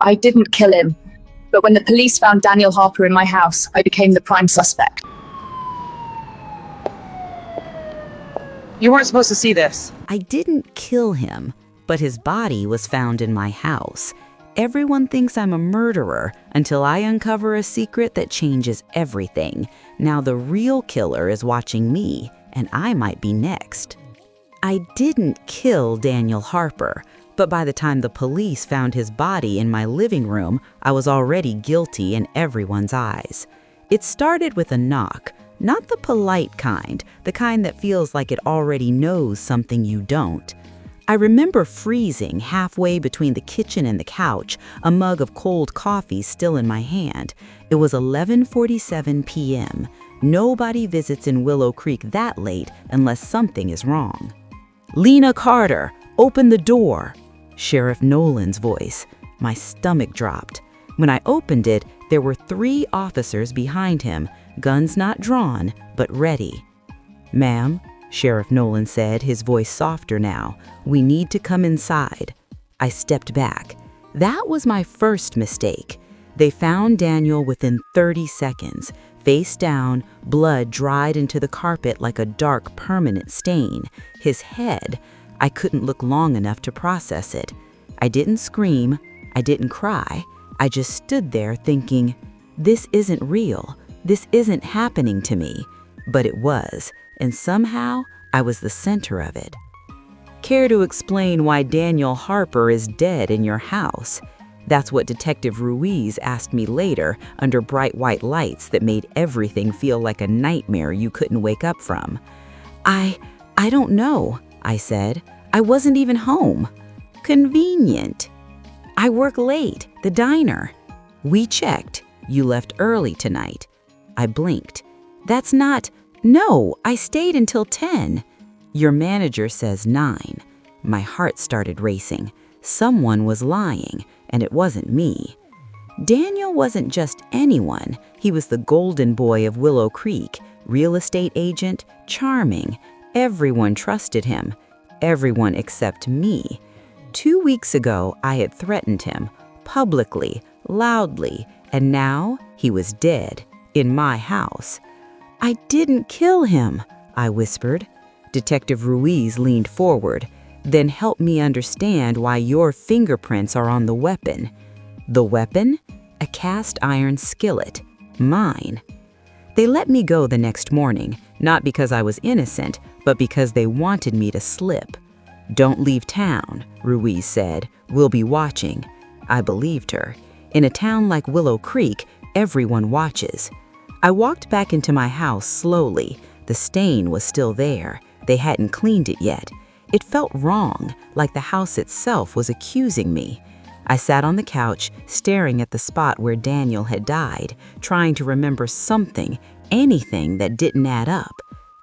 I didn't kill him, but when the police found Daniel Harper in my house, I became the prime suspect. You weren't supposed to see this. I didn't kill him, but his body was found in my house. Everyone thinks I'm a murderer until I uncover a secret that changes everything. Now the real killer is watching me, and I might be next. I didn't kill Daniel Harper, but by the time the police found his body in my living room, I was already guilty in everyone's eyes. It started with a knock, not the polite kind, the kind that feels like it already knows something you don't. I remember freezing halfway between the kitchen and the couch, a mug of cold coffee still in my hand. It was 11:47 p.m. Nobody visits in Willow Creek that late unless something is wrong. "Lena Carter, open the door!" Sheriff Nolan's voice. My stomach dropped. When I opened it, there were 3 officers behind him, guns not drawn, but ready. "Ma'am," Sheriff Nolan said, his voice softer now, "we need to come inside." I stepped back. That was my first mistake. They found Daniel within 30 seconds, face down, blood dried into the carpet like a dark, permanent stain. His head, I couldn't look long enough to process it. I didn't scream, I didn't cry. I just stood there thinking, this isn't real. This isn't happening to me. But it was, and somehow I was the center of it. Care to explain why Daniel Harper is dead in your house? That's what Detective Ruiz asked me later under bright white lights that made everything feel like a nightmare you couldn't wake up from. I don't know, I said. I wasn't even home. Convenient. I work late, the diner. We checked. You left early tonight. I blinked. That's not... No, I stayed until 10. Your manager says 9. My heart started racing. Someone was lying, and it wasn't me. Daniel wasn't just anyone. He was the golden boy of Willow Creek, real estate agent, charming. Everyone trusted him. Everyone except me. 2 weeks ago, I had threatened him, publicly, loudly, and now he was dead, in my house. I didn't kill him, I whispered. Detective Ruiz leaned forward. Then help me understand why your fingerprints are on the weapon. The weapon? A cast iron skillet. Mine. They let me go the next morning, not because I was innocent, but because they wanted me to slip. Don't leave town, Ruiz said. We'll be watching. I believed her. In a town like Willow Creek, everyone watches. I walked back into my house slowly. The stain was still there. They hadn't cleaned it yet. It felt wrong, like the house itself was accusing me. I sat on the couch, staring at the spot where Daniel had died, trying to remember something, anything that didn't add up.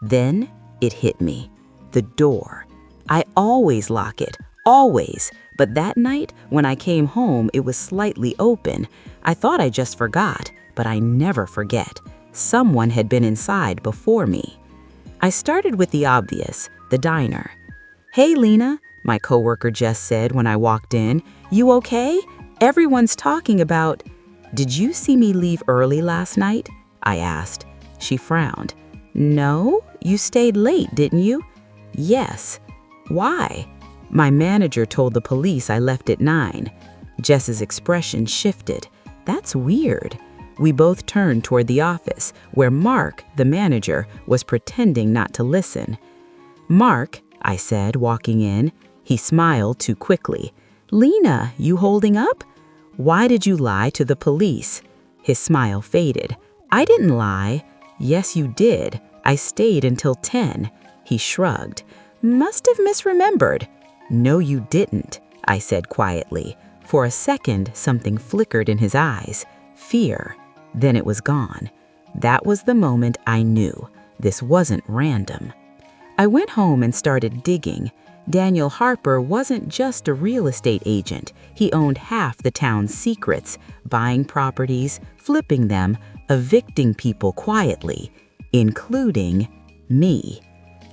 Then it hit me. The door. I always lock it, always. But that night, when I came home, it was slightly open. I thought I just forgot, but I never forget. Someone had been inside before me. I started with the obvious, the diner. "Hey, Lena," my coworker Jess said when I walked in. "You okay? Everyone's talking about..." "Did you see me leave early last night?" I asked. She frowned. "No, you stayed late, didn't you?" "Yes." "Why?" "My manager told the police I left at 9. Jess's expression shifted. "That's weird." We both turned toward the office, where Mark, the manager, was pretending not to listen. "Mark," I said, walking in. He smiled too quickly. "Lena, you holding up? Why did you lie to the police?" His smile faded. "I didn't lie." "Yes, you did. I stayed until 10. He shrugged. "Must have misremembered." "No, you didn't," I said quietly. For a second, something flickered in his eyes. Fear. Then it was gone. That was the moment I knew. This wasn't random. I went home and started digging. Daniel Harper wasn't just a real estate agent. He owned half the town's secrets, buying properties, flipping them, evicting people quietly, including me.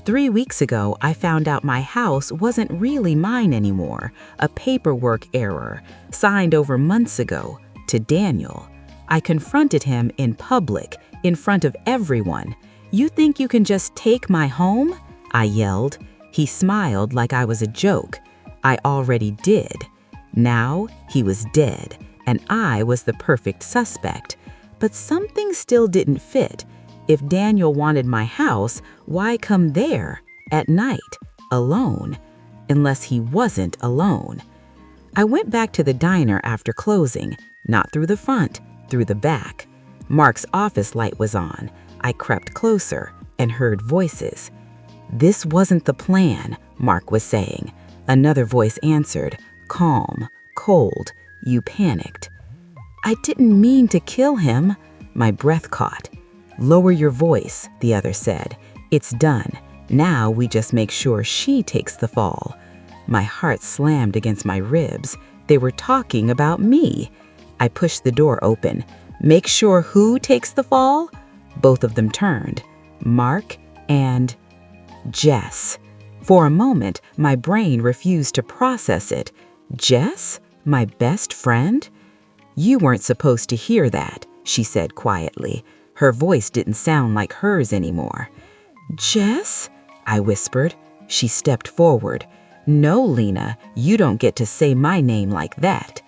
3 weeks ago, I found out my house wasn't really mine anymore, a paperwork error, signed over months ago, to Daniel. I confronted him in public, in front of everyone. "You think you can just take my home?" I yelled. He smiled like I was a joke. I already did. Now he was dead, and I was the perfect suspect. But something still didn't fit. If Daniel wanted my house, why come there, at night, alone? Unless he wasn't alone. I went back to the diner after closing, not through the front, through the back. Mark's office light was on. I crept closer and heard voices. "This wasn't the plan," Mark was saying. Another voice answered, calm, cold. "You panicked." "I didn't mean to kill him." My breath caught. "Lower your voice," the other said. "It's done. Now we just make sure she takes the fall." My heart slammed against my ribs. They were talking about me. I pushed the door open. "Make sure who takes the fall?" Both of them turned. Mark and Jess. For a moment, my brain refused to process it. Jess? My best friend? "You weren't supposed to hear that," she said quietly. Her voice didn't sound like hers anymore. "Jess?" I whispered. She stepped forward. "No, Lena, you don't get to say my name like that."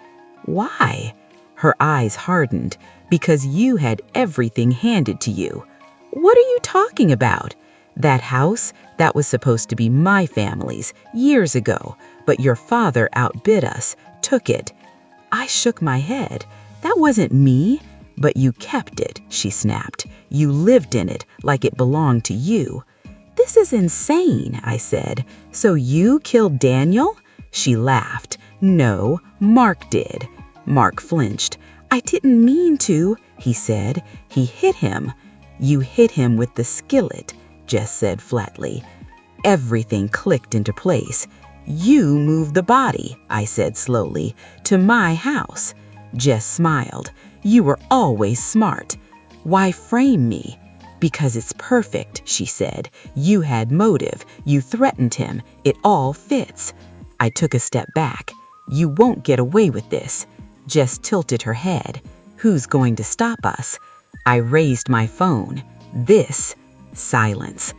"Why?" Her eyes hardened. "Because you had everything handed to you." "What are you talking about?" "That house, that was supposed to be my family's years ago, but your father outbid us, took it." I shook my head. "That wasn't me." "But you kept it," she snapped. "You lived in it like it belonged to you." "This is insane," I said. "So you killed Daniel?" She laughed. "No, Mark did." Mark flinched. "I didn't mean to," he said. "He hit him." "You hit him with the skillet," Jess said flatly. Everything clicked into place. "You moved the body," I said slowly, "to my house." Jess smiled. "You were always smart." "Why frame me?" "Because it's perfect," she said. "You had motive. You threatened him. It all fits." I took a step back. "You won't get away with this." Jess tilted her head. "Who's going to stop us?" I raised my phone. Silence.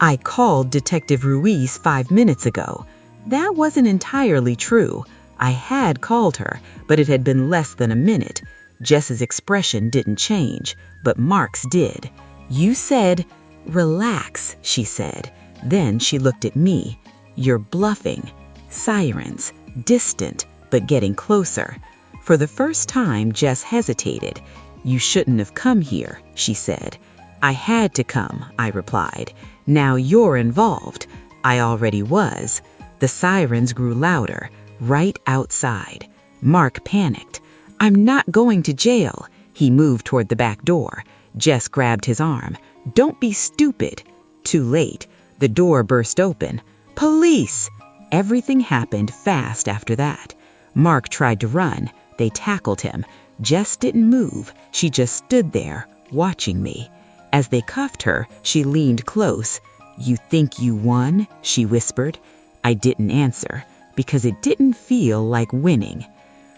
"I called Detective Ruiz 5 minutes ago." That wasn't entirely true. I had called her, but it had been less than a minute. Jess's expression didn't change, but Mark's did. "You said..." "Relax," she said. Then she looked at me. "You're bluffing." Sirens, distant, but getting closer. For the first time, Jess hesitated. "You shouldn't have come here," she said. "I had to come," I replied. "Now you're involved." I already was. The sirens grew louder, right outside. Mark panicked. "I'm not going to jail." He moved toward the back door. Jess grabbed his arm. "Don't be stupid." Too late. The door burst open. "Police!" Everything happened fast after that. Mark tried to run. They tackled him. Jess didn't move. She just stood there, watching me. As they cuffed her, she leaned close. "You think you won?" she whispered. I didn't answer, because it didn't feel like winning.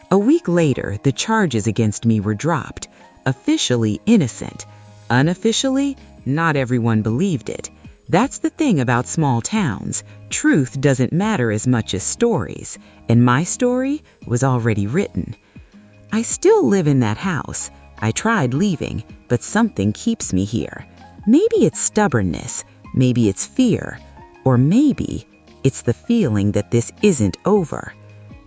A week later, the charges against me were dropped. Officially innocent. Unofficially, not everyone believed it. That's the thing about small towns. Truth doesn't matter as much as stories, and my story was already written. I still live in that house. I tried leaving, but something keeps me here. Maybe it's stubbornness, maybe it's fear, or maybe it's the feeling that this isn't over.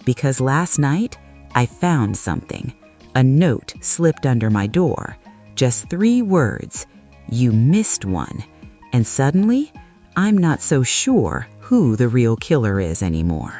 Because last night, I found something. A note slipped under my door. Just 3 words. "You missed one." And suddenly, I'm not so sure who the real killer is anymore.